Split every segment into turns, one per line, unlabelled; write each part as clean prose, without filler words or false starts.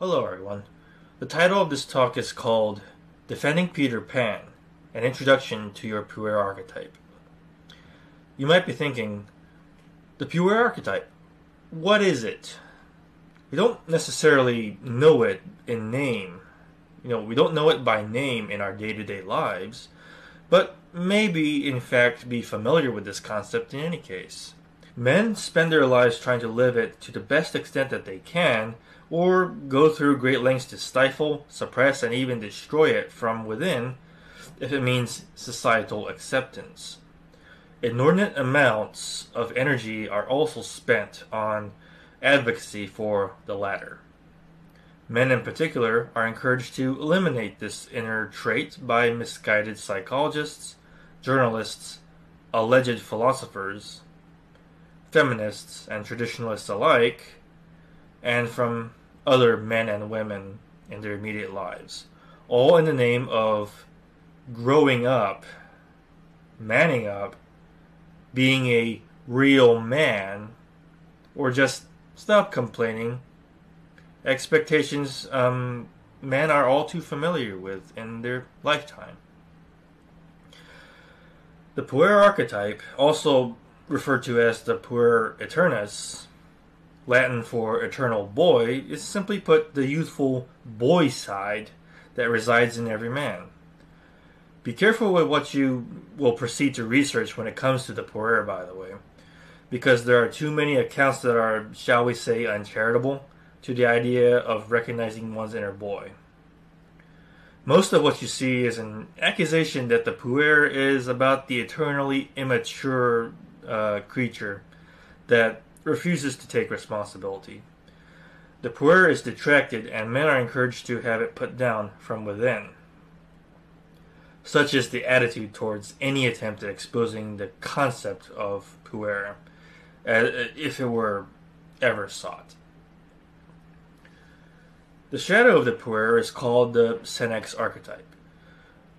Hello everyone. The title of this talk is called Defending Peter Pan, an Introduction to Your Puer Archetype. You might be thinking, the Puer Archetype, what is it? We don't necessarily know it in name. We don't know it by name in our day-to-day lives, but maybe in fact be familiar with this concept in any case. Men spend their lives trying to live it to the best extent that they can, or go through great lengths to stifle, suppress, and even destroy it from within, if it means societal acceptance. Inordinate amounts of energy are also spent on advocacy for the latter. Men in particular are encouraged to eliminate this inner trait by misguided psychologists, journalists, alleged philosophers, feminists, and traditionalists alike, and from other men and women in their immediate lives, all in the name of growing up, manning up, being a real man, or just stop complaining. Expectations men are all too familiar with in their lifetime. The Puer archetype, also referred to as the Puer Aeternus, Latin for eternal boy, is simply put the youthful boy side that resides in every man. Be careful with what you will proceed to research when it comes to the Puer, by the way, because there are too many accounts that are, shall we say, uncharitable to the idea of recognizing one's inner boy. Most of what you see is an accusation that the Puer is about the eternally immature creature that refuses to take responsibility. The Puer is detracted, and men are encouraged to have it put down from within. Such is the attitude towards any attempt at exposing the concept of Puer, if it were ever sought. The shadow of the Puer is called the Senex archetype.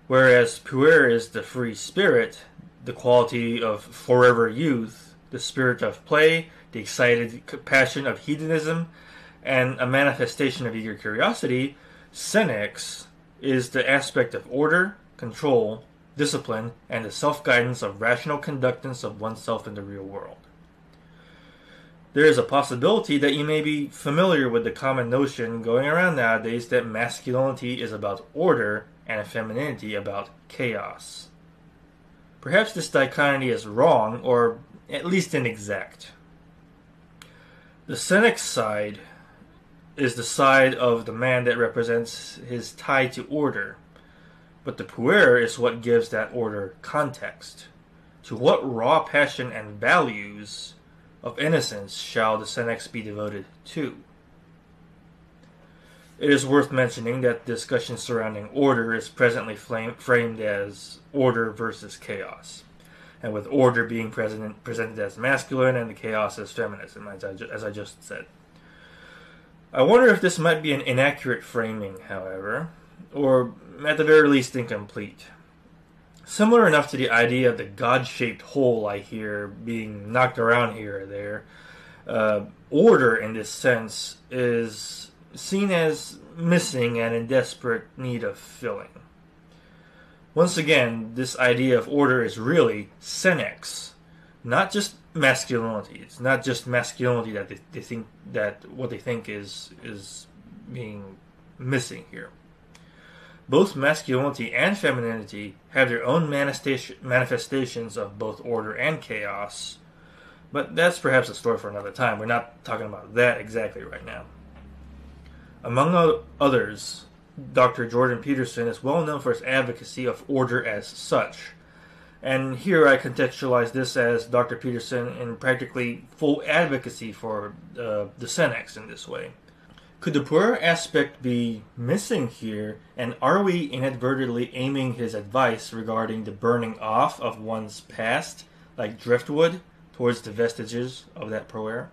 Whereas Puer is the free spirit, the quality of forever youth, the spirit of play, the excited passion of hedonism, and a manifestation of eager curiosity, Senex is the aspect of order, control, discipline, and the self-guidance of rational conductance of oneself in the real world. There is a possibility that you may be familiar with the common notion going around nowadays that masculinity is about order and femininity about chaos. Perhaps this dichotomy is wrong, or at least inexact. The Senex side is the side of the man that represents his tie to order, but the Puer is what gives that order context. To what raw passion and values of innocence shall the Senex be devoted to? It is worth mentioning that discussion surrounding order is presently framed as order versus chaos, and with order being presented as masculine and the chaos as feminism, as I just said. I wonder if this might be an inaccurate framing, however, or at the very least incomplete. Similar enough to the idea of the God-shaped hole I hear being knocked around here or there, order in this sense is seen as missing and in desperate need of filling. Once again, this idea of order is really Senex, not just masculinity. It's not just masculinity that they think that what they think is being missing here. Both masculinity and femininity have their own manifestations of both order and chaos, but that's perhaps a story for another time. We're not talking about that exactly right now. Among others, Dr. Jordan Peterson is well known for his advocacy of order as such. And here I contextualize this as Dr. Peterson in practically full advocacy for the Senex in this way. Could the Puer aspect be missing here, and are we inadvertently aiming his advice regarding the burning off of one's past, like driftwood, towards the vestiges of that Puer?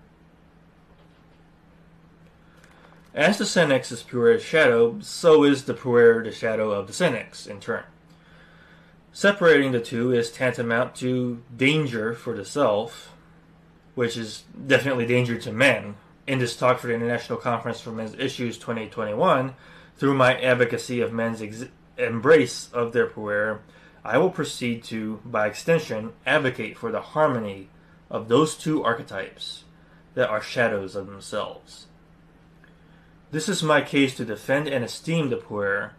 As the Senex is Puer's shadow, so is the Puer the shadow of the Senex, in turn. Separating the two is tantamount to danger for the self, which is definitely danger to men, In this talk for the International Conference for Men's Issues 2021, through my advocacy of men's embrace of their puer, I will proceed to, by extension, advocate for the harmony of those two archetypes that are shadows of themselves. This is my case to defend and esteem the puer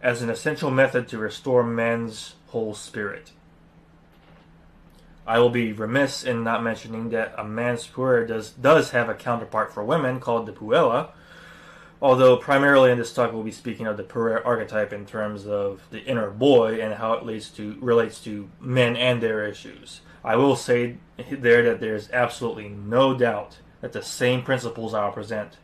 as an essential method to restore men's whole spirit. I will be remiss in not mentioning that a man's puer does have a counterpart for women called the puella, although primarily in this talk we'll be speaking of the puer archetype in terms of the inner boy and how it relates to men and their issues. I will say there that there's absolutely no doubt that the same principles I'll present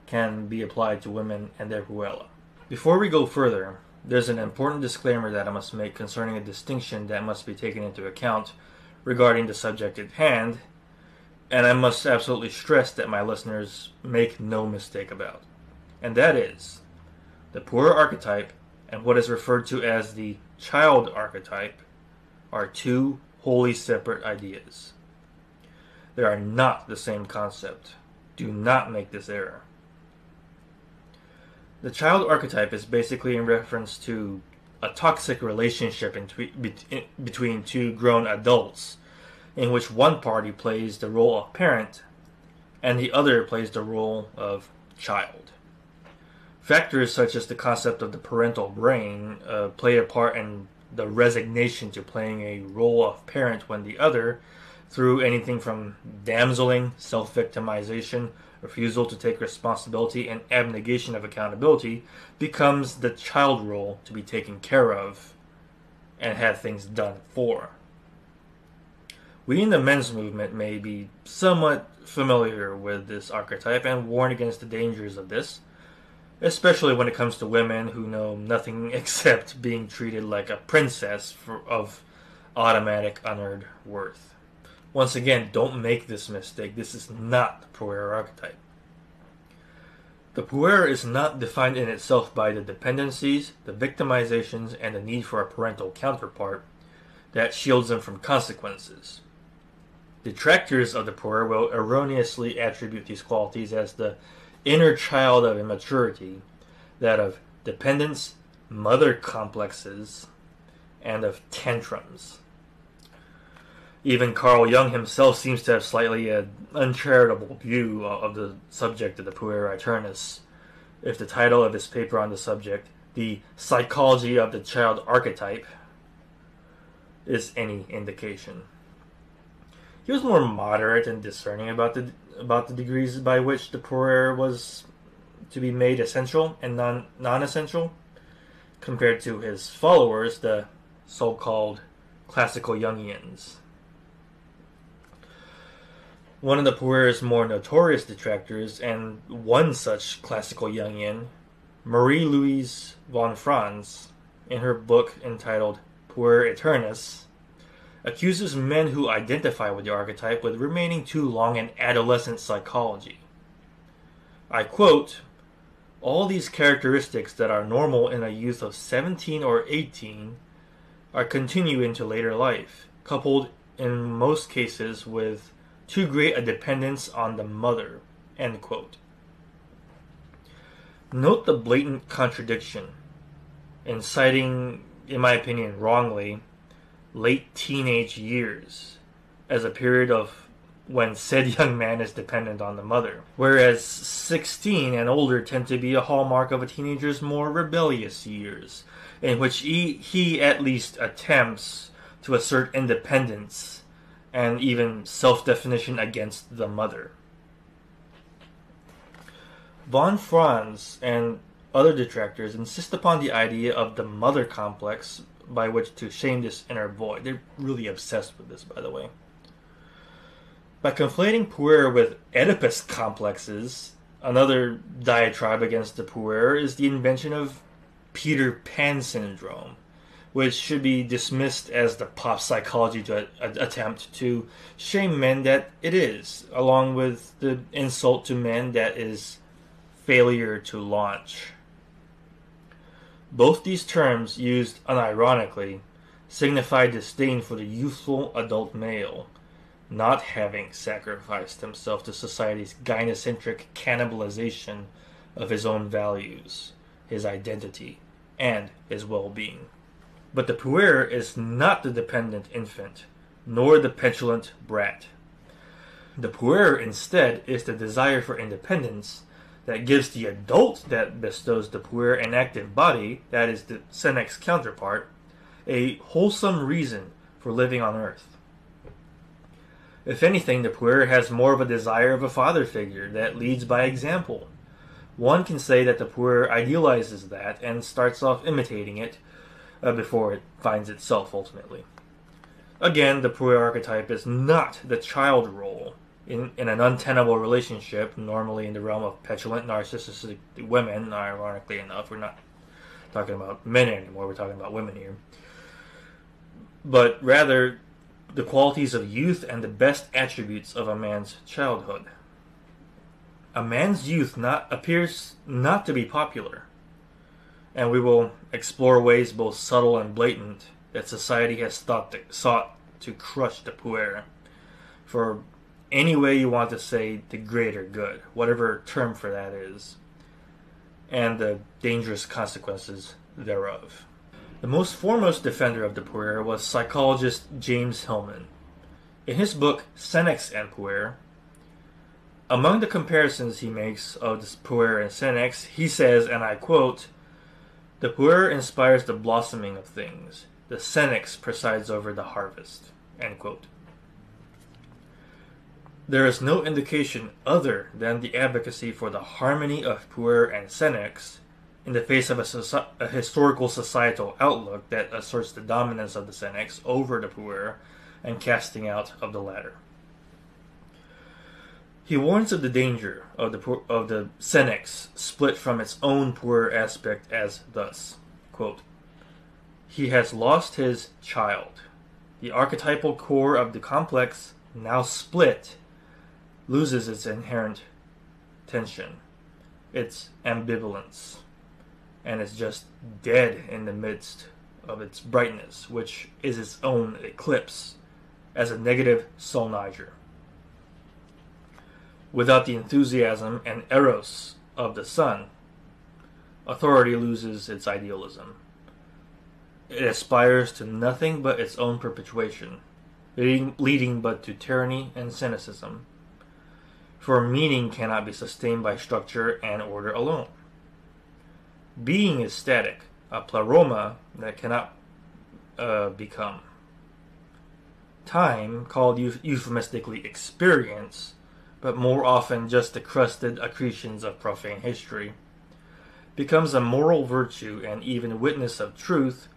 can be applied to women and their puella. Before we go further, there's an important disclaimer that I must make concerning a distinction that must be taken into account regarding the subject at hand, and I must absolutely stress that my listeners make no mistake about. And that is, the puer archetype and what is referred to as the child archetype are two wholly separate ideas. They are not the same concept. Do not make this error. The child archetype is basically in reference to a toxic relationship between two grown adults, in which one party plays the role of parent and the other plays the role of child. Factors such as the concept of the parental brain play a part in the resignation to playing a role of parent when the other, through anything from damseling, self-victimization, refusal to take responsibility, and abnegation of accountability, becomes the child role to be taken care of and have things done for. We in the men's movement may be somewhat familiar with this archetype and warn against the dangers of this, especially when it comes to women who know nothing except being treated like a princess of automatic unearned worth. Once again, don't make this mistake. This is not the puer archetype. The puer is not defined in itself by the dependencies, the victimizations, and the need for a parental counterpart that shields them from consequences. Detractors of the puer will erroneously attribute these qualities as the inner child of immaturity, that of dependence, mother complexes, and of tantrums. Even Carl Jung himself seems to have slightly an uncharitable view of the subject of the puer aeternus, if the title of his paper on the subject, The Psychology of the Child Archetype, is any indication. He was more moderate and discerning about the degrees by which the puer was to be made essential and non-essential, compared to his followers, the so-called classical Jungians. One of the puer's more notorious detractors, and one such classical Jungian, Marie-Louise von Franz, in her book entitled Puer Aeternus, accuses men who identify with the archetype with remaining too long in adolescent psychology. I quote, "All these characteristics that are normal in a youth of 17 or 18 are continued into later life, coupled in most cases with too great a dependence on the mother." End quote. Note the blatant contradiction in citing, in my opinion wrongly, late teenage years as a period of when said young man is dependent on the mother, whereas 16 and older tend to be a hallmark of a teenager's more rebellious years, in which he at least attempts to assert independence and even self-definition against the mother. Von Franz and other detractors insist upon the idea of the mother complex by which to shame this inner boy. They're really obsessed with this, by the way. By conflating puer with Oedipus complexes, another diatribe against the puer is the invention of Peter Pan syndrome, which should be dismissed as the pop psychology attempt to shame men that it is, along with the insult to men that is failure to launch. Both these terms, used unironically, signify disdain for the youthful adult male, not having sacrificed himself to society's gynocentric cannibalization of his own values, his identity, and his well-being. But the puer is not the dependent infant, nor the petulant brat. The puer, instead, is the desire for independence that gives the adult that bestows the puer an active body, that is the senex counterpart, a wholesome reason for living on earth. If anything, the puer has more of a desire of a father figure that leads by example. One can say that the puer idealizes that and starts off imitating it before it finds itself ultimately. Again, the puer archetype is not the child role in an untenable relationship, normally in the realm of petulant, narcissistic women. Ironically enough, we're not talking about men anymore, we're talking about women here. But rather, the qualities of youth and the best attributes of a man's childhood. A man's youth appears not to be popular, and we will explore ways both subtle and blatant that society has sought to crush the puer, for any way you want to say the greater good, whatever term for that is, and the dangerous consequences thereof. The most foremost defender of the puer was psychologist James Hillman. In his book Senex and Puer, among the comparisons he makes of the puer and senex, he says, and I quote, "The puer inspires the blossoming of things. The senex presides over the harvest." End quote. There is no indication other than the advocacy for the harmony of puer and senex in the face of a historical societal outlook that asserts the dominance of the senex over the puer and casting out of the latter. He warns of the danger of the senex split from its own puer aspect as thus, quote, "He has lost his child. The archetypal core of the complex, now split, loses its inherent tension, its ambivalence, and is just dead in the midst of its brightness, which is its own eclipse, as a negative solniger. Without the enthusiasm and eros of the sun, authority loses its idealism. It aspires to nothing but its own perpetuation, leading but to tyranny and cynicism. For meaning cannot be sustained by structure and order alone. Being is static, a pleroma that cannot become. Time, called euphemistically experience, but more often just the crusted accretions of profane history, becomes a moral virtue and even witness of truth,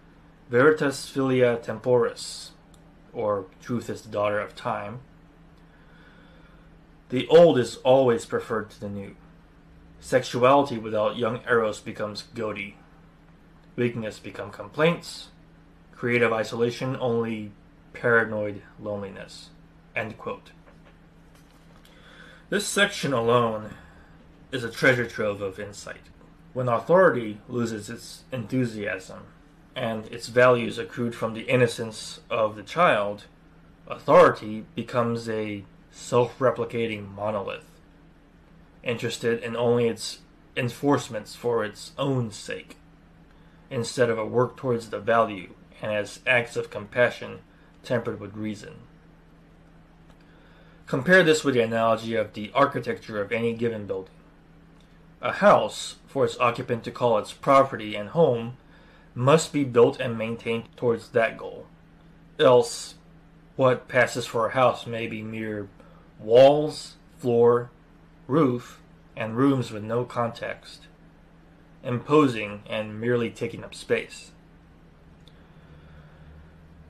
veritas filia temporis, or truth is the daughter of time. The old is always preferred to the new. Sexuality without young eros becomes gaudy. Weakness becomes complaints. Creative isolation only paranoid loneliness." End quote. This section alone is a treasure trove of insight. When authority loses its enthusiasm and its values accrued from the innocence of the child, authority becomes a self-replicating monolith, interested in only its enforcements for its own sake, instead of a work towards the value and as acts of compassion tempered with reason. Compare this with the analogy of the architecture of any given building. A house, for its occupant to call its property and home, must be built and maintained towards that goal. Else, what passes for a house may be mere walls, floor, roof, and rooms with no context, imposing and merely taking up space.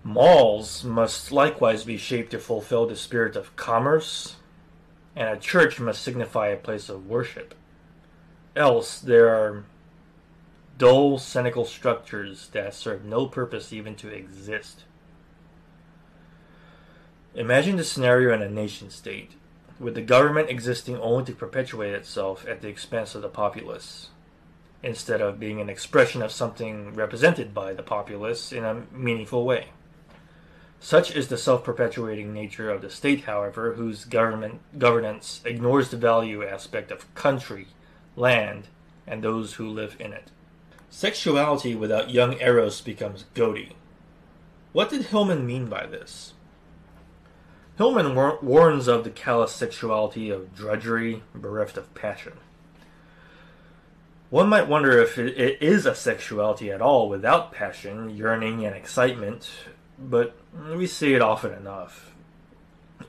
Malls must likewise be shaped to fulfill the spirit of commerce, and a church must signify a place of worship. Else, there are dull, cynical structures that serve no purpose even to exist. Imagine the scenario in a nation-state, with the government existing only to perpetuate itself at the expense of the populace, instead of being an expression of something represented by the populace in a meaningful way. Such is the self-perpetuating nature of the state, however, whose governance ignores the value aspect of country, land, and those who live in it. Sexuality without young eros becomes gaudy. What did Hillman mean by this? Hillman warns of the callous sexuality of drudgery, bereft of passion. One might wonder if it is a sexuality at all without passion, yearning, and excitement, but we see it often enough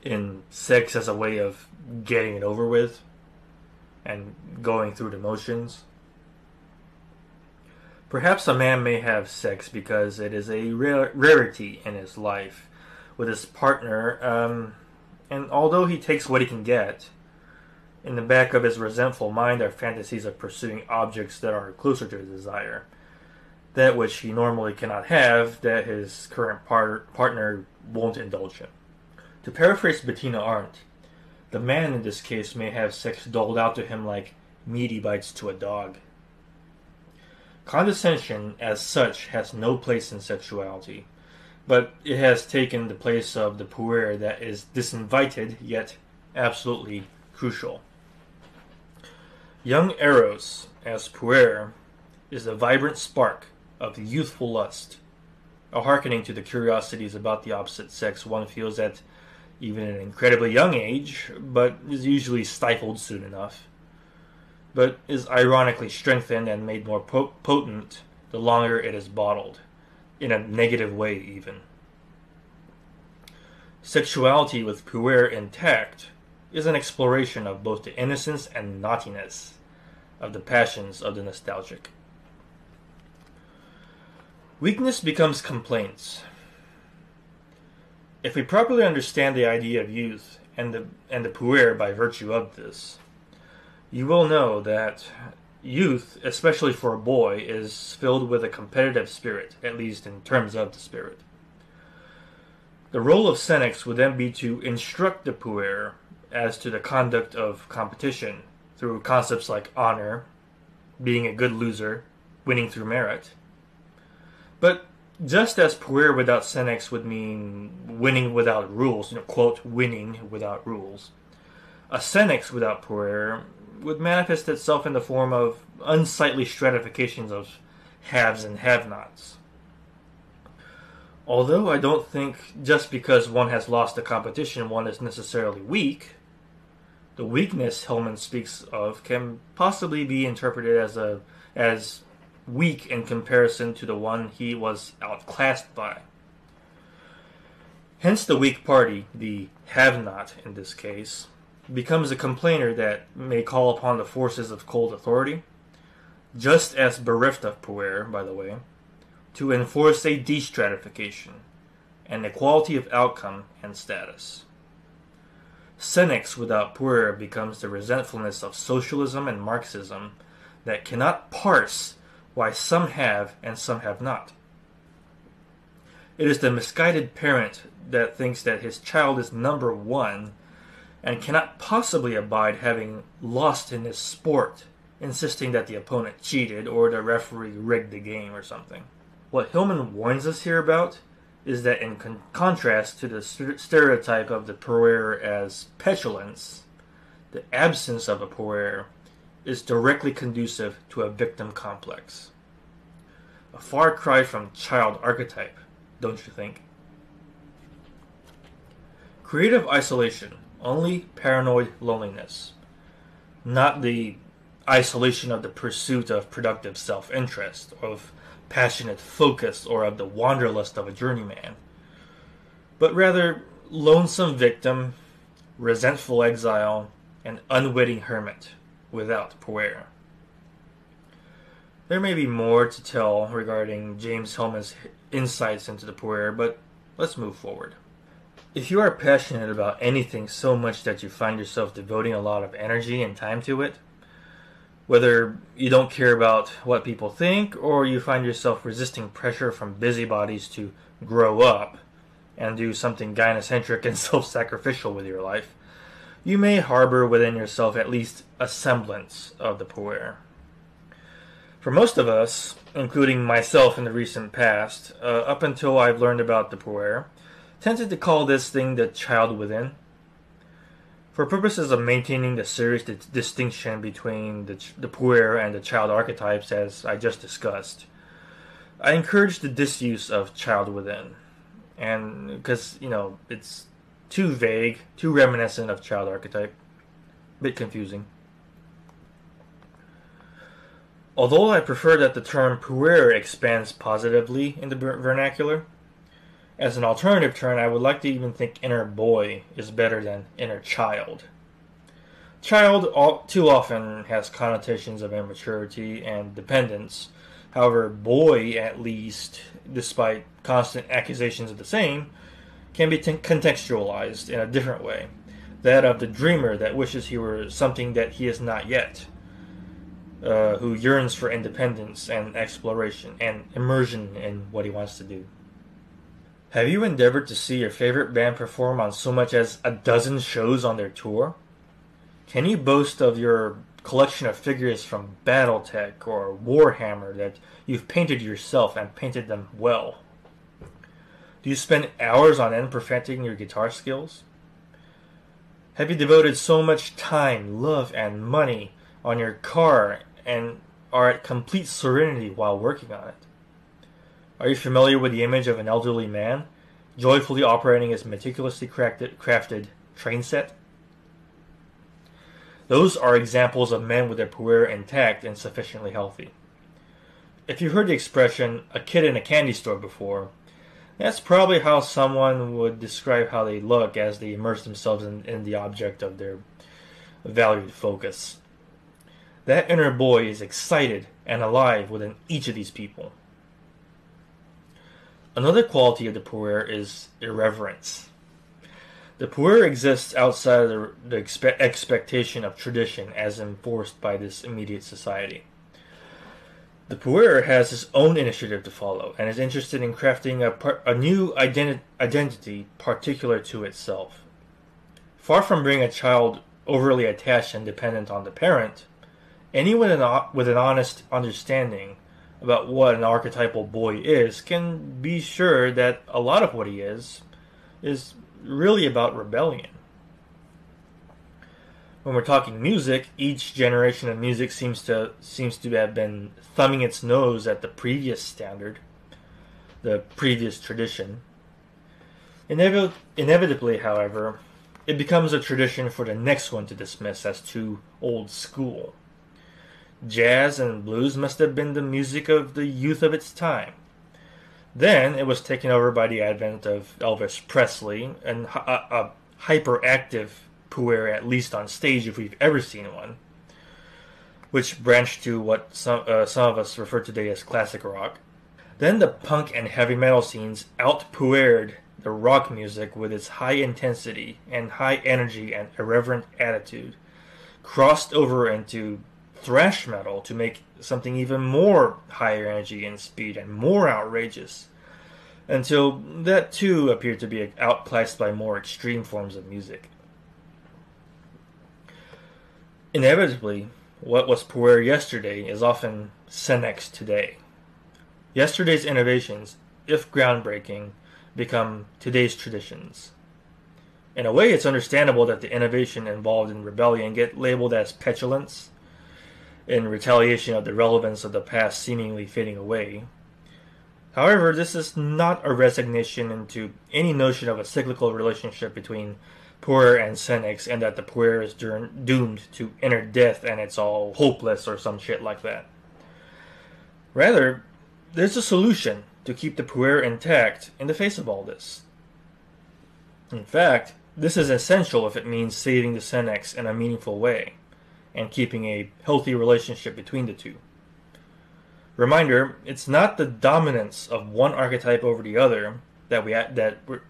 in sex as a way of getting it over with and going through the motions. Perhaps a man may have sex because it is a rarity in his life with his partner, and although he takes what he can get, in the back of his resentful mind are fantasies of pursuing objects that are closer to his desire, that which he normally cannot have, that his current partner won't indulge him. To paraphrase Bettina Arndt, the man in this case may have sex doled out to him like meaty bites to a dog. Condescension, as such, has no place in sexuality, but it has taken the place of the puer that is disinvited, yet absolutely crucial. Young eros, as puer, is the vibrant spark of youthful lust, a hearkening to the curiosities about the opposite sex one feels at even an incredibly young age, but is usually stifled soon enough, but is ironically strengthened and made more potent the longer it is bottled, in a negative way even. Sexuality with puer intact is an exploration of both the innocence and naughtiness of the passions of the nostalgic. Weakness becomes complaints. If we properly understand the idea of youth and the puer by virtue of this, you will know that youth, especially for a boy, is filled with a competitive spirit, at least in terms of the spirit. The role of senex would then be to instruct the puer as to the conduct of competition through concepts like honor, being a good loser, winning through merit. But just as puer without senex would mean winning without rules, quote, winning without rules, a senex without puer would manifest itself in the form of unsightly stratifications of haves and have-nots. Although I don't think just because one has lost a competition one is necessarily weak, the weakness Hillman speaks of can possibly be interpreted as weak in comparison to the one he was outclassed by. Hence the weak party, the have-not in this case, becomes a complainer that may call upon the forces of cold authority, just as bereft of puer, by the way, to enforce a destratification, an equality of outcome and status. Senex without puer becomes the resentfulness of socialism and Marxism that cannot parse why some have and some have not. It is the misguided parent that thinks that his child is number one and cannot possibly abide having lost in his sport, insisting that the opponent cheated or the referee rigged the game or something. What Hillman warns us here about is that in contrast to the stereotype of the puer as petulance, the absence of a puer is directly conducive to a victim complex. A far cry from child archetype, don't you think? Creative isolation, only paranoid loneliness, not the isolation of the pursuit of productive self-interest, of passionate focus, or of the wanderlust of a journeyman, but rather lonesome victim, resentful exile, and unwitting hermit without puer. There may be more to tell regarding James Hillman's insights into the puer, but let's move forward. If you are passionate about anything so much that you find yourself devoting a lot of energy and time to it, whether you don't care about what people think or you find yourself resisting pressure from busybodies to grow up and do something gynocentric and self-sacrificial with your life, you may harbor within yourself at least a semblance of the puer. For most of us, including myself in the recent past, up until I've learned about the puer, tempted to call this thing the child within. For purposes of maintaining the serious distinction between the puer and the child archetypes, as I just discussed, I encourage the disuse of child within. And because, it's too vague, too reminiscent of child archetype, a bit confusing. Although I prefer that the term puer expands positively in the vernacular, as an alternative term, I would like to even think inner boy is better than inner child. Child too often has connotations of immaturity and dependence. However, boy, at least, despite constant accusations of the same, can be contextualized in a different way. That of the dreamer that wishes he were something that he is not yet, who yearns for independence and exploration and immersion in what he wants to do. Have you endeavored to see your favorite band perform on so much as a dozen shows on their tour? Can you boast of your collection of figures from Battletech or Warhammer that you've painted yourself and painted them well? Do you spend hours on end perfecting your guitar skills? Have you devoted so much time, love, and money on your car and are at complete serenity while working on it? Are you familiar with the image of an elderly man joyfully operating his meticulously crafted train set? Those are examples of men with their puer intact and sufficiently healthy. If you've heard the expression, a kid in a candy store before, that's probably how someone would describe how they look as they immerse themselves in the object of their valued focus. That inner boy is excited and alive within each of these people. Another quality of the puer is irreverence. The puer exists outside of the expectation of tradition as enforced by this immediate society. The puer has his own initiative to follow and is interested in crafting a new identity particular to itself. Far from being a child overly attached and dependent on the parent, anyone with an honest understanding about what an archetypal boy is can be sure that a lot of what he is really about rebellion. When we're talking music, each generation of music seems to have been thumbing its nose at the previous standard, the previous tradition. Inevitably, however, it becomes a tradition for the next one to dismiss as too old school. Jazz and blues must have been the music of the youth of its time. Then it was taken over by the advent of Elvis Presley, and a hyperactive puer, at least on stage if we've ever seen one, which branched to what some of us refer to today as classic rock. Then the punk and heavy metal scenes out-puered the rock music with its high intensity and high energy and irreverent attitude, crossed over into thrash metal to make something even more higher energy and speed and more outrageous, until that too appeared to be outclassed by more extreme forms of music. Inevitably, what was puer yesterday is often senex today. Yesterday's innovations, if groundbreaking, become today's traditions. In a way, it's understandable that the innovation involved in rebellion get labeled as petulance, in retaliation of the relevance of the past seemingly fading away. However, this is not a resignation into any notion of a cyclical relationship between puer and senex, and that the puer is doomed to inner death and it's all hopeless or some shit like that. Rather, there's a solution to keep the puer intact in the face of all this. In fact, this is essential if it means saving the senex in a meaningful way and keeping a healthy relationship between the two. Reminder, it's not the dominance of one archetype over the other that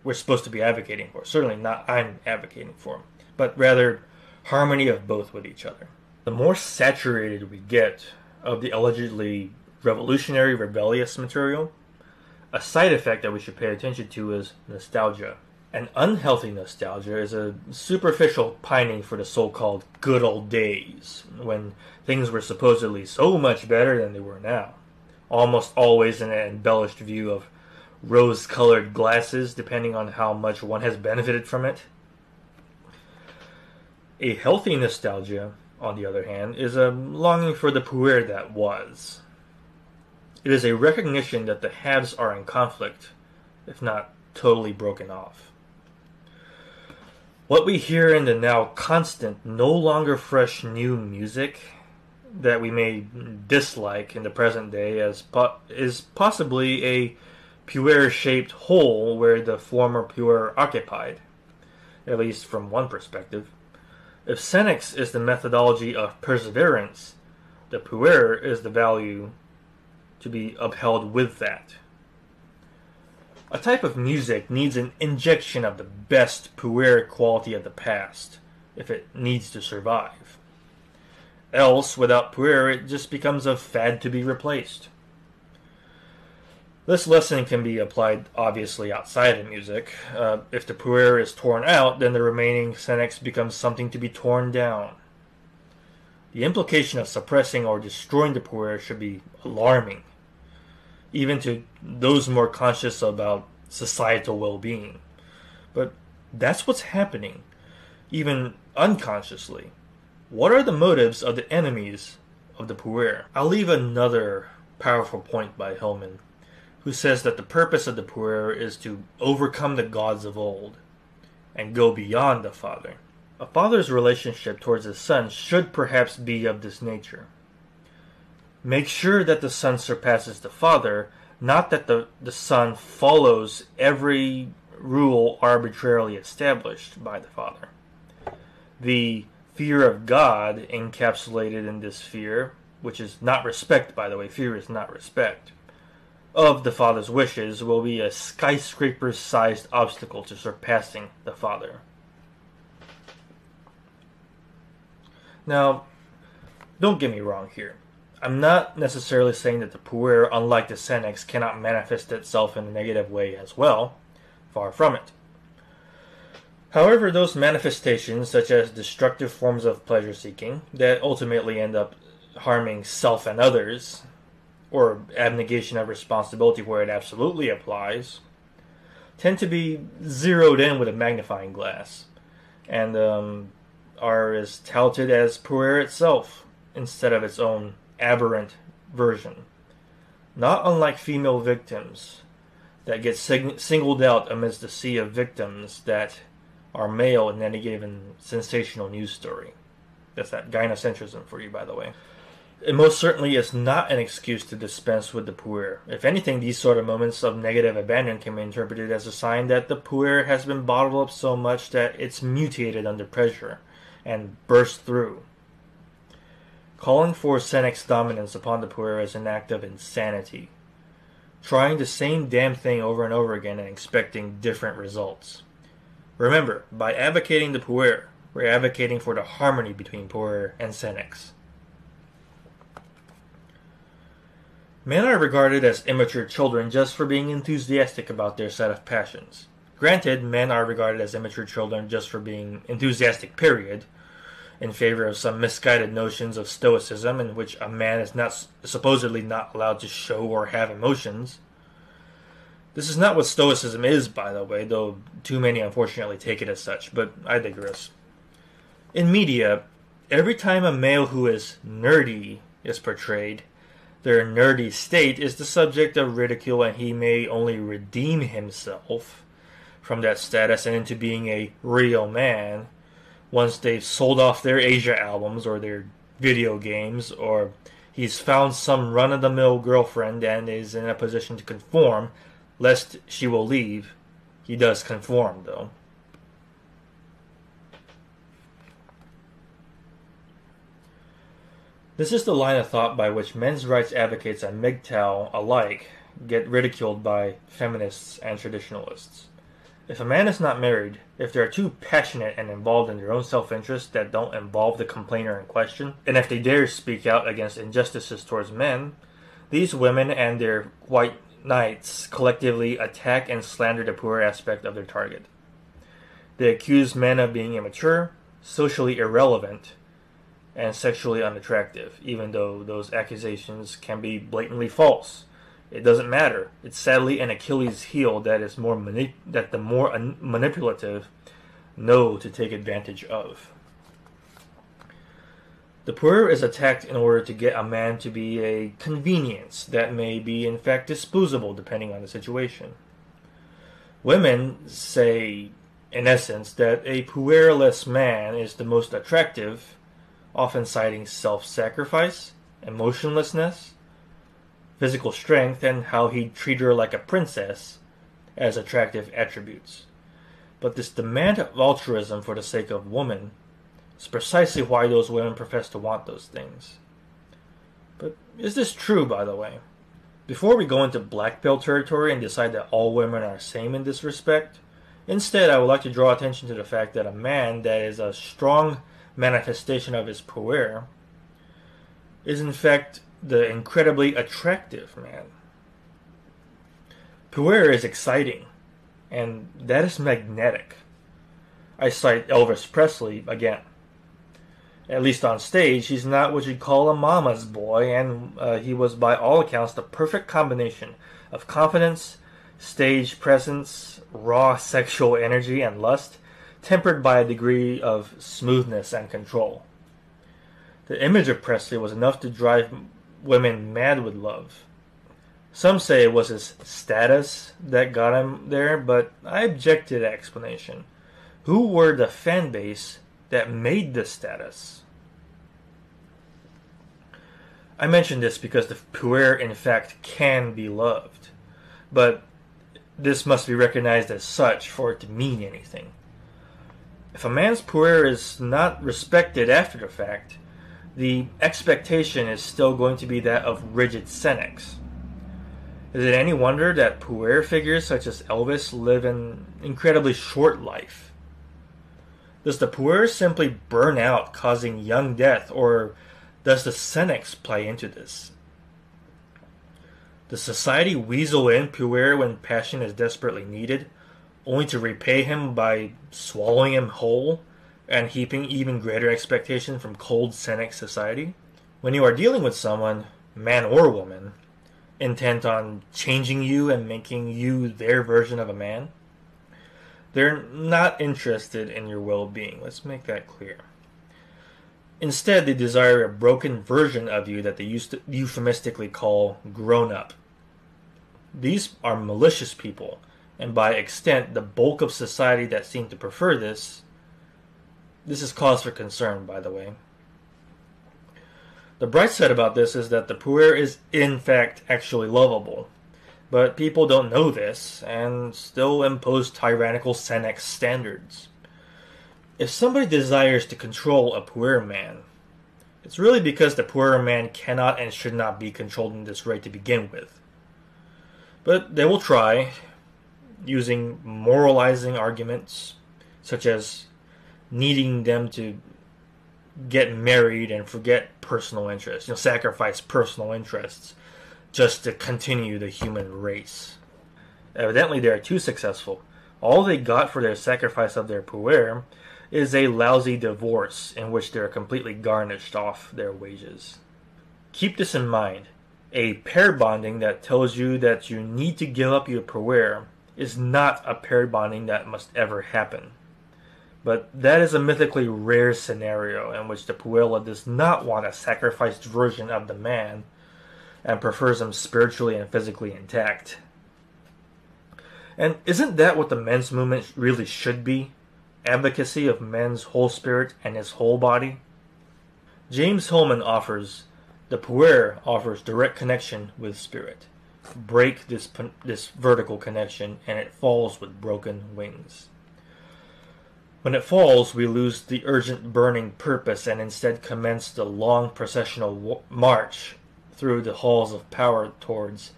we're supposed to be advocating for. Certainly not I'm advocating for, but rather harmony of both with each other. The more saturated we get of the allegedly revolutionary, rebellious material, a side effect that we should pay attention to is nostalgia. An unhealthy nostalgia is a superficial pining for the so-called good old days, when things were supposedly so much better than they were now. Almost always an embellished view of rose-colored glasses, depending on how much one has benefited from it. A healthy nostalgia, on the other hand, is a longing for the Puer that was. It is a recognition that the halves are in conflict, if not totally broken off. What we hear in the now constant, no longer fresh new music that we may dislike in the present day is possibly a Puer-shaped hole where the former Puer occupied, at least from one perspective. If Senex is the methodology of perseverance, the Puer is the value to be upheld with that. A type of music needs an injection of the best Puer quality of the past if it needs to survive. Else, without Puer, it just becomes a fad to be replaced. This lesson can be applied obviously outside of music. If the Puer is torn out, then the remaining Senex becomes something to be torn down. The implication of suppressing or destroying the Puer should be alarming, even to those more conscious about societal well-being. But that's what's happening, even unconsciously. What are the motives of the enemies of the Puer? I'll leave another powerful point by Hillman, who says that the purpose of the Puer is to overcome the gods of old and go beyond the father. A father's relationship towards his son should perhaps be of this nature. Make sure that the son surpasses the father, not that the son follows every rule arbitrarily established by the father. The fear of God encapsulated in this fear, which is not respect, by the way, fear is not respect, of the father's wishes, will be a skyscraper-sized obstacle to surpassing the father. Now, don't get me wrong here. I'm not necessarily saying that the Puer, unlike the Senex, cannot manifest itself in a negative way as well. Far from it. However, those manifestations, such as destructive forms of pleasure-seeking, that ultimately end up harming self and others, or abnegation of responsibility where it absolutely applies, tend to be zeroed in with a magnifying glass, and are as touted as Puer itself, instead of its own aberrant version. Not unlike female victims that get singled out amidst the sea of victims that are male in any given sensational news story. That's that gynocentrism for you, by the way. It most certainly is not an excuse to dispense with the Puer. If anything, these sort of moments of negative abandon can be interpreted as a sign that the Puer has been bottled up so much that it's mutated under pressure and burst through. Calling for Senex dominance upon the Puer is an act of insanity. Trying the same damn thing over and over again and expecting different results. Remember, by advocating the Puer, we're advocating for the harmony between Puer and Senex. Men are regarded as immature children just for being enthusiastic about their set of passions. Granted, men are regarded as immature children just for being enthusiastic, period, in favor of some misguided notions of stoicism in which a man is supposedly not allowed to show or have emotions. This is not what stoicism is, by the way, though too many unfortunately take it as such, but I digress. In media, every time a male who is nerdy is portrayed, their nerdy state is the subject of ridicule, and he may only redeem himself from that status and into being a real man once they've sold off their Asia albums or their video games, or he's found some run-of-the-mill girlfriend and is in a position to conform, lest she will leave. He does conform, though. This is the line of thought by which men's rights advocates and MGTOW alike get ridiculed by feminists and traditionalists. If a man is not married, if they're too passionate and involved in their own self-interest that don't involve the complainer in question, and if they dare speak out against injustices towards men, these women and their white knights collectively attack and slander the Puer aspect of their target. They accuse men of being immature, socially irrelevant, and sexually unattractive, even though those accusations can be blatantly false, It doesn't matter. It's sadly an Achilles heel that is that the more manipulative know to take advantage of. The puer is attacked in order to get a man to be a convenience that may be in fact disposable depending on the situation. Women say, in essence, that a puerless man is the most attractive, often citing self-sacrifice, emotionlessness, physical strength, and how he'd treat her like a princess as attractive attributes. But this demand of altruism for the sake of woman is precisely why those women profess to want those things. But is this true, by the way? Before we go into black pill territory and decide that all women are the same in this respect, instead I would like to draw attention to the fact that a man that is a strong manifestation of his puer is in fact the incredibly attractive man. Puer is exciting, and that is magnetic. I cite Elvis Presley again. At least on stage, he's not what you'd call a mama's boy, and he was by all accounts the perfect combination of confidence, stage presence, raw sexual energy and lust, tempered by a degree of smoothness and control. The image of Presley was enough to drive women mad with love. Some say it was his status that got him there, but I object to that explanation. Who were the fan base that made this status? I mention this because the puer in fact can be loved, but this must be recognized as such for it to mean anything. If a man's puer is not respected after the fact, the expectation is still going to be that of rigid senex. Is it any wonder that puer figures such as Elvis live an incredibly short life? Does the puer simply burn out, causing young death, or does the senex play into this? Does society weasel in puer when passion is desperately needed, only to repay him by swallowing him whole and heaping even greater expectation from cold senex society? When you are dealing with someone, man or woman, intent on changing you and making you their version of a man, they're not interested in your well-being. Let's make that clear. Instead, they desire a broken version of you that they used to euphemistically call grown-up. These are malicious people, and by extent, the bulk of society that seem to prefer this. This is cause for concern, by the way. The bright side about this is that the puer is in fact actually lovable. But people don't know this, and still impose tyrannical senex standards. If somebody desires to control a puer man, it's really because the puer man cannot and should not be controlled in this way to begin with. But they will try, using moralizing arguments, such as needing them to get married and forget personal interests, sacrifice personal interests, just to continue the human race. Evidently they are too successful. All they got for their sacrifice of their puer is a lousy divorce in which they are completely garnished off their wages. Keep this in mind. A pair bonding that tells you that you need to give up your puer is not a pair bonding that must ever happen. But that is a mythically rare scenario in which the puella does not want a sacrificed version of the man and prefers him spiritually and physically intact. And isn't that what the men's movement really should be? Advocacy of men's whole spirit and his whole body? James Hillman offers, the puer offers direct connection with spirit. Break this vertical connection and it falls with broken wings. When it falls, we lose the urgent burning purpose and instead commence the long processional march through the halls of power towards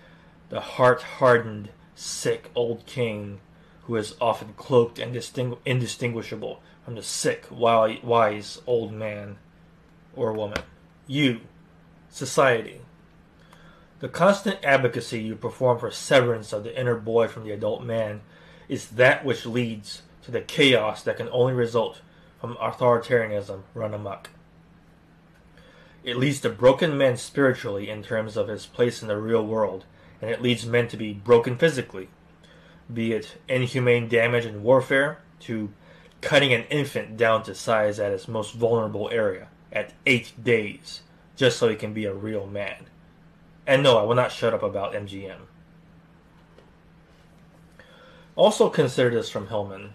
the heart-hardened, sick old king who is often cloaked and indistinguishable from the sick, wise old man or woman. You, society. The constant advocacy you perform for severance of the inner boy from the adult man is that which leads to the chaos that can only result from authoritarianism run amok. It leads to broken men spiritually in terms of his place in the real world, and it leads men to be broken physically, be it inhumane damage in warfare to cutting an infant down to size at its most vulnerable area at 8 days, just so he can be a real man. And no, I will not shut up about MGM. Also consider this from Hillman.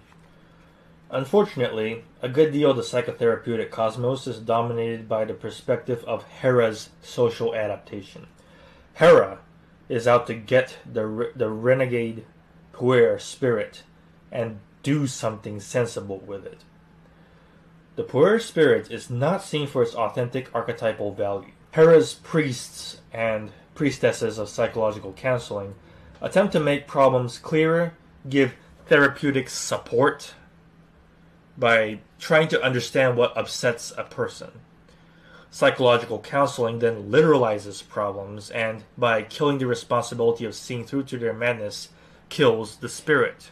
Unfortunately, a good deal of the psychotherapeutic cosmos is dominated by the perspective of Hera's social adaptation. Hera is out to get the renegade Puer spirit and do something sensible with it. The Puer spirit is not seen for its authentic archetypal value. Hera's priests and priestesses of psychological counseling attempt to make problems clearer, give therapeutic support by trying to understand what upsets a person. Psychological counseling then literalizes problems, and by killing the responsibility of seeing through to their madness, kills the spirit.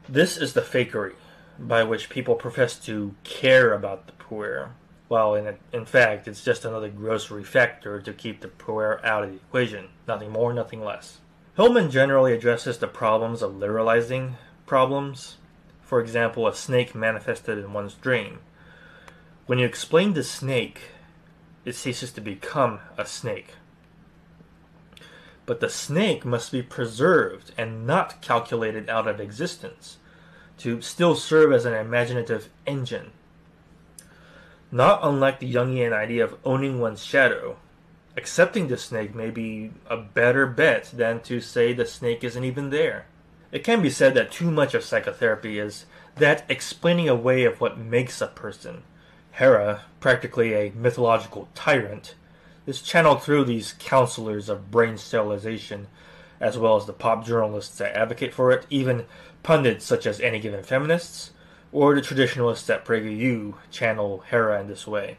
This is the fakery by which people profess to care about the Puer, while in fact it's just another grocery factor to keep the Puer out of the equation. Nothing more, nothing less. Hillman generally addresses the problems of literalizing problems. For example, a snake manifested in one's dream. When you explain the snake, it ceases to become a snake. But the snake must be preserved and not calculated out of existence to still serve as an imaginative engine. Not unlike the Jungian idea of owning one's shadow, accepting the snake may be a better bet than to say the snake isn't even there. It can be said that too much of psychotherapy is that explaining away of what makes a person. Hera, practically a mythological tyrant, is channeled through these counselors of brain sterilization, as well as the pop journalists that advocate for it, even pundits such as Any Given Feminists, or the traditionalists at PragerU channel Hera in this way.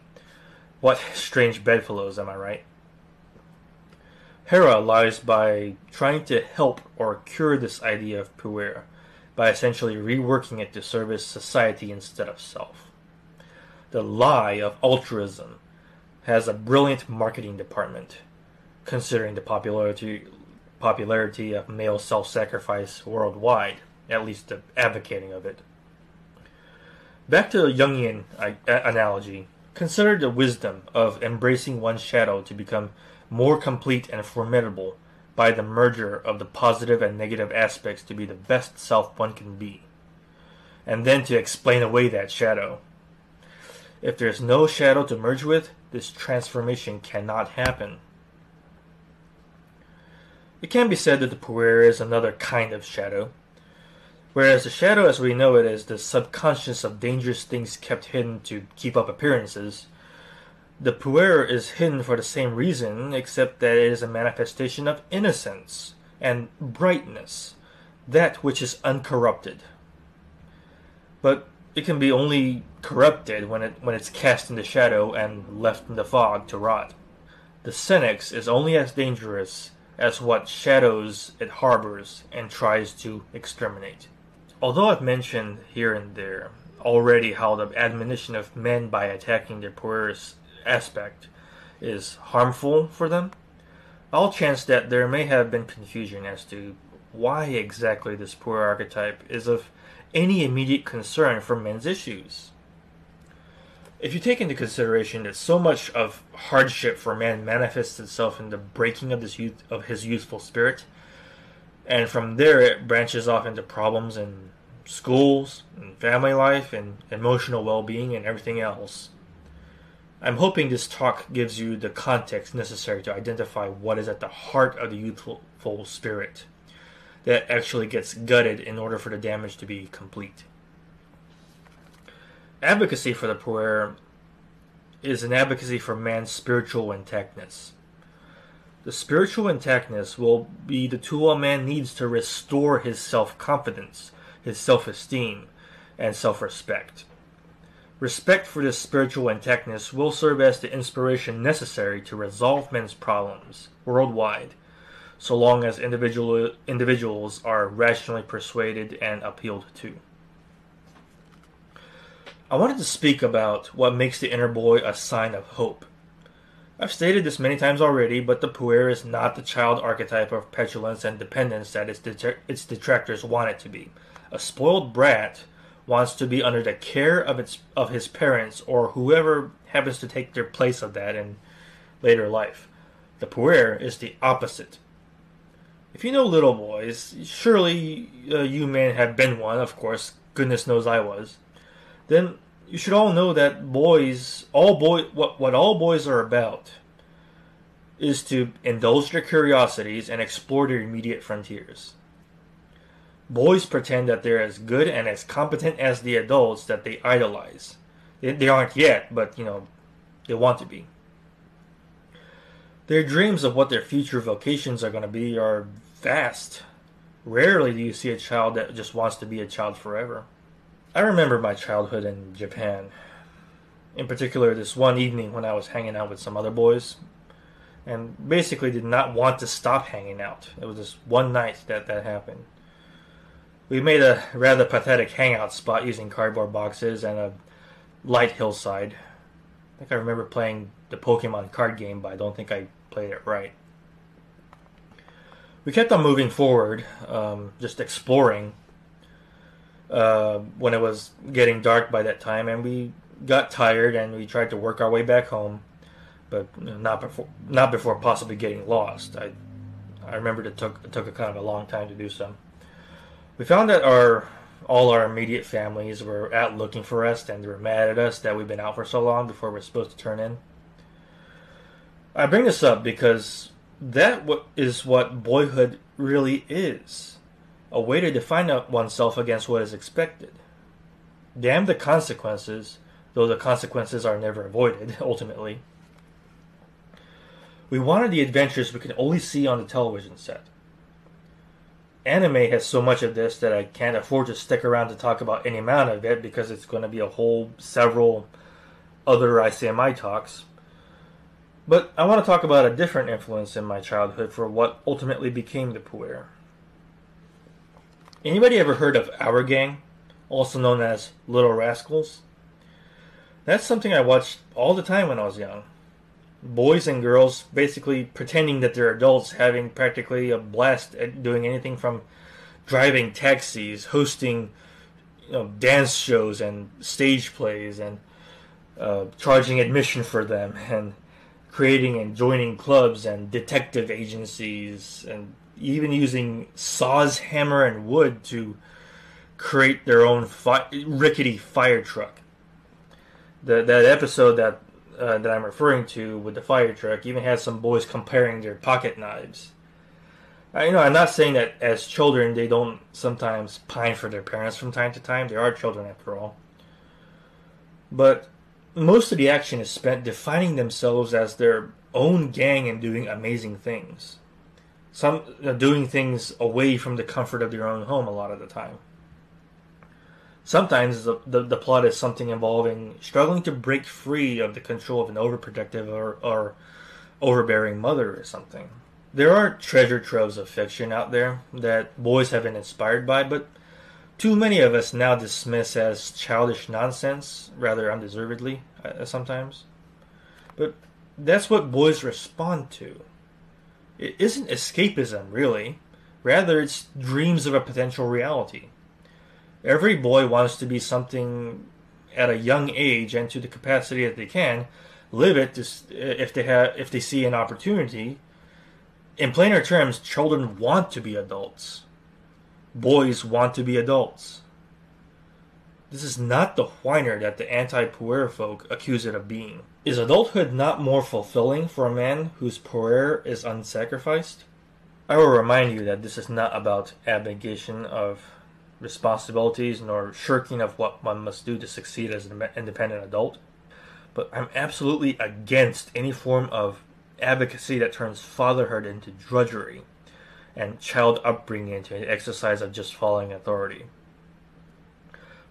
What strange bedfellows, am I right? Hera lies by trying to help or cure this idea of Puer, by essentially reworking it to service society instead of self. The lie of altruism has a brilliant marketing department, considering the popularity of male self-sacrifice worldwide, at least the advocating of it. Back to the Jungian analogy, consider the wisdom of embracing one's shadow to become more complete and formidable by the merger of the positive and negative aspects to be the best self one can be, and then to explain away that shadow. If there's no shadow to merge with, this transformation cannot happen. It can be said that the Puer is another kind of shadow. Whereas the shadow as we know it is the subconscious of dangerous things kept hidden to keep up appearances, the Puer is hidden for the same reason, except that it is a manifestation of innocence and brightness, that which is uncorrupted. But it can be only corrupted when it's cast in the shadow and left in the fog to rot. The Senex is only as dangerous as what shadows it harbors and tries to exterminate. Although I've mentioned here and there already how the admonition of men by attacking their Puer's aspect is harmful for them, I'll chance that there may have been confusion as to why exactly this Puer archetype is of any immediate concern for men's issues. If you take into consideration that so much of hardship for man manifests itself in the breaking of his youthful spirit, and from there it branches off into problems in schools, and family life, and emotional well-being, and everything else, I'm hoping this talk gives you the context necessary to identify what is at the heart of the youthful spirit that actually gets gutted in order for the damage to be complete. Advocacy for the Puer is an advocacy for man's spiritual intactness. The spiritual intactness will be the tool a man needs to restore his self-confidence, his self-esteem, and self-respect. Respect for this spiritual intactness will serve as the inspiration necessary to resolve men's problems worldwide, so long as individuals are rationally persuaded and appealed to. I wanted to speak about what makes the inner boy a sign of hope. I've stated this many times already, but the Puer is not the child archetype of petulance and dependence that its detractors want it to be. A spoiled brat wants to be under the care of his parents or whoever happens to take their place of that in later life. The Puer is the opposite. If you know little boys, surely you may have been one, of course, goodness knows I was, then you should all know that what all boys are about is to indulge their curiosities and explore their immediate frontiers. Boys pretend that they're as good and as competent as the adults that they idolize. They aren't yet, but they want to be. Their dreams of what their future vocations are going to be are vast. Rarely do you see a child that just wants to be a child forever. I remember my childhood in Japan. In particular, this one evening when I was hanging out with some other boys, and basically did not want to stop hanging out. It was just one night that happened. We made a rather pathetic hangout spot using cardboard boxes and a light hillside. I think I remember playing the Pokemon card game, but I don't think I played it right. We kept on moving forward, just exploring, when it was getting dark by that time, and we got tired and we tried to work our way back home, but not before possibly getting lost. I remembered it took a kind of a long time to do so. We found that all our immediate families were out looking for us, and they were mad at us that we'd been out for so long before we were supposed to turn in. I bring this up because that is what boyhood really is. A way to define oneself against what is expected. Damn the consequences, though the consequences are never avoided, ultimately. We wanted the adventures we could only see on the television set. Anime has so much of this that I can't afford to stick around to talk about any amount of it because it's going to be a whole several other ICMI talks. But I want to talk about a different influence in my childhood for what ultimately became the Puer. Anybody ever heard of Our Gang, also known as Little Rascals? That's something I watched all the time when I was young. Boys and girls basically pretending that they're adults, having practically a blast at doing anything from driving taxis, hosting dance shows and stage plays, and charging admission for them, and creating and joining clubs and detective agencies, and even using saws, hammer, and wood to create their own rickety fire truck. That episode that I'm referring to with the fire truck even has some boys comparing their pocket knives. I'm not saying that as children they don't sometimes pine for their parents from time to time. They are children after all. But most of the action is spent defining themselves as their own gang and doing amazing things. Some doing things away from the comfort of their own home a lot of the time. Sometimes the plot is something involving struggling to break free of the control of an overprotective or overbearing mother or something. There are treasure troves of fiction out there that boys have been inspired by, but too many of us now dismiss as childish nonsense, rather undeservedly sometimes. But that's what boys respond to. It isn't escapism, really. Rather, it's dreams of a potential reality. Every boy wants to be something at a young age, and to the capacity that they can, live it if they see an opportunity. In plainer terms, children want to be adults. Boys want to be adults. This is not the whiner that the anti-Puer folk accuse it of being. Is adulthood not more fulfilling for a man whose Puer is unsacrificed? I will remind you that this is not about abnegation of responsibilities nor shirking of what one must do to succeed as an independent adult. But I'm absolutely against any form of advocacy that turns fatherhood into drudgery and child upbringing into an exercise of just following authority.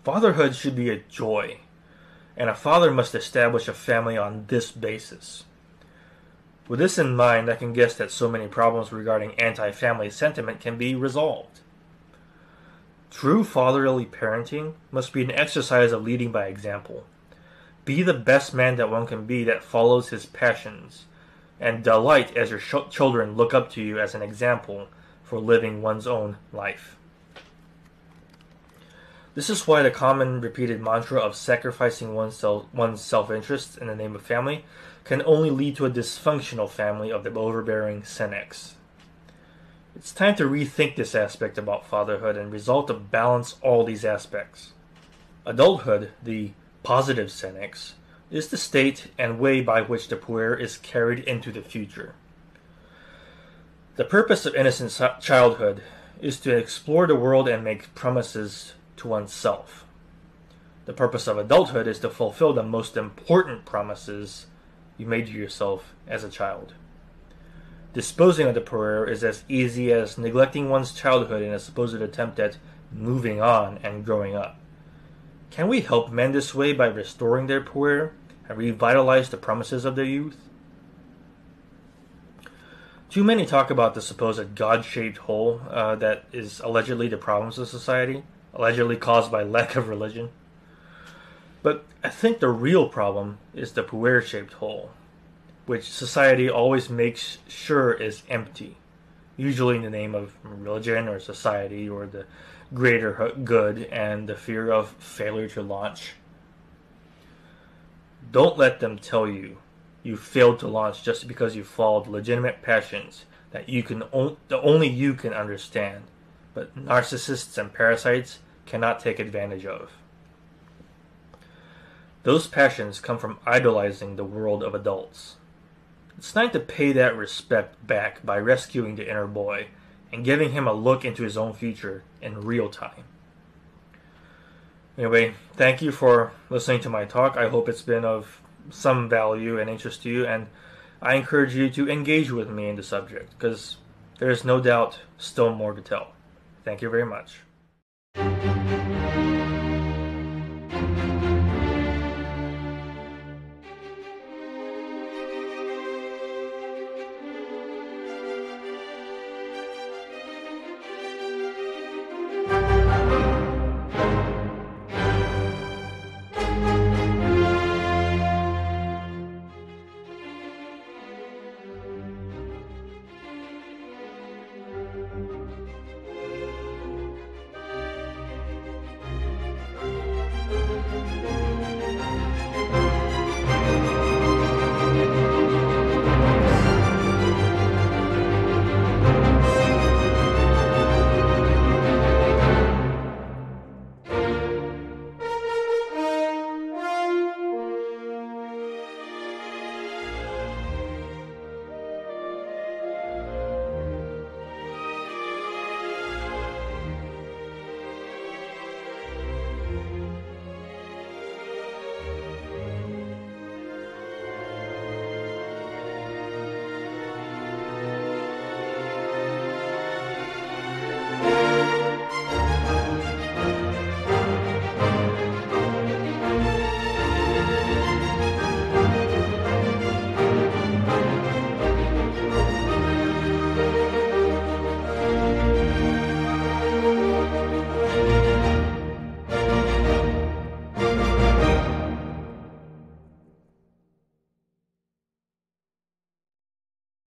Fatherhood should be a joy, and a father must establish a family on this basis. With this in mind, I can guess that so many problems regarding anti-family sentiment can be resolved. True fatherly parenting must be an exercise of leading by example. Be the best man that one can be that follows his passions, and delight as your children look up to you as an example for living one's own life. This is why the common repeated mantra of sacrificing one's self-interest in the name of family can only lead to a dysfunctional family of the overbearing senex. It's time to rethink this aspect about fatherhood and resolve to balance all these aspects. Adulthood, the positive senex, is the state and way by which the puer is carried into the future. The purpose of innocent childhood is to explore the world and make promises to oneself. The purpose of adulthood is to fulfill the most important promises you made to yourself as a child. Disposing of the puer is as easy as neglecting one's childhood in a supposed attempt at moving on and growing up. Can we help men this way by restoring their puer and revitalize the promises of their youth? Too many talk about the supposed God-shaped hole that is allegedly the problems of society, allegedly caused by lack of religion. But I think the real problem is the puer-shaped hole, which society always makes sure is empty, usually in the name of religion or society or the greater good and the fear of failure to launch. Don't let them tell you you failed to launch just because you followed legitimate passions that only you can understand, but narcissists and parasites cannot take advantage of. Those passions come from idolizing the world of adults. It's time to pay that respect back by rescuing the inner boy and giving him a look into his own future in real time. Anyway, thank you for listening to my talk. I hope it's been of some value and interest to you, and I encourage you to engage with me in the subject, because there is no doubt still more to tell. Thank you very much.